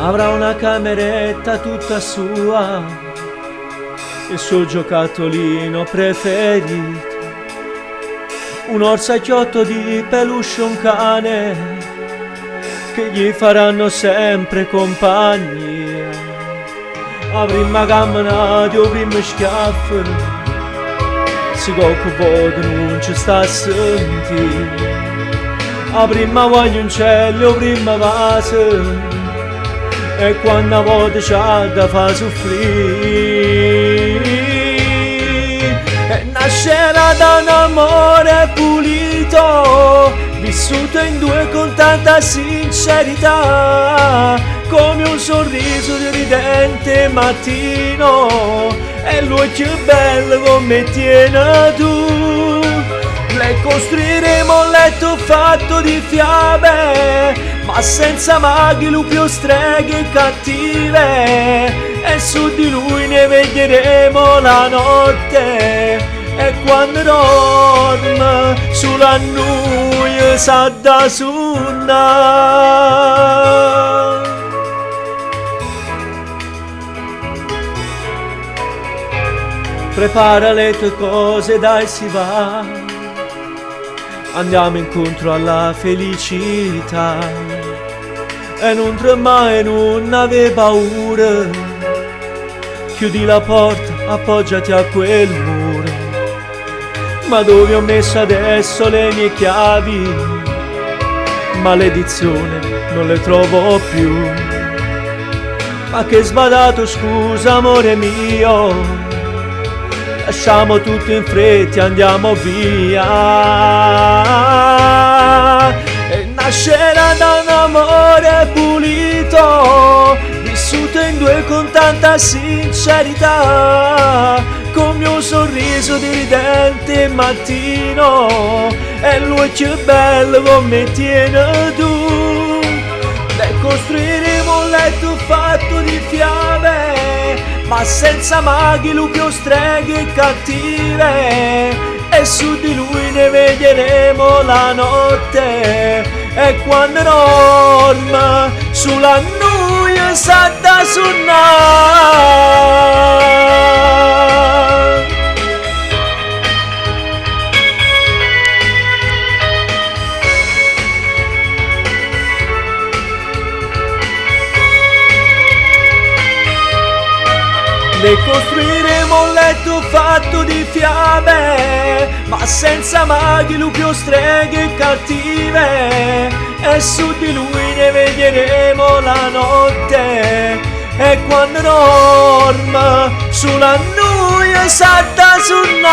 avrà una cameretta tutta sua, il suo giocattolino preferito, un orsacchiotto di peluche, un cane che gli faranno sempre compagnia. Avremmo camminato il primo schiaffo, si cocco non ci sta a sentire. Avremmo voglio un cielo, prima vase, e quando a volte c'ha da fa soffrire. E nascerà da un amore pulito, vissuto in due con tanta sincerità, come un sorriso di ridente mattino, e lui più bello come tiene tu. Le costruiremo un letto fatto di fiabe, ma senza maghi, lupi o streghe cattive, e su di lui ne veglieremo la notte, e quando dorme sulla nuia sa da sunna. Prepara le tue cose, dai, si va, andiamo incontro alla felicità, e non tremare, non ave paura, chiudi la porta, appoggiati a quel muro. Ma dove ho messo adesso le mie chiavi? Maledizione, non le trovo più. Ma che sbadato, scusa amore mio, lasciamo tutto in fretta, andiamo via. E nascerà da un amore pulito, vissuto in due con tanta sincerità, come un sorriso di ridente mattino, e lui più bello come tiene tu. E costruiremo un letto fatto di fiabe, ma senza maghi, lupi o streghe cattive, e su di lui ne veglieremo la notte, e quando dorme sulla nuia sa da suonare. Le costruiremo un letto fatto di fiabe, ma senza maghi, lupi o streghe cattive, e su di lui ne veglieremo la notte, e quando dorme sulla nuia sa da suonare.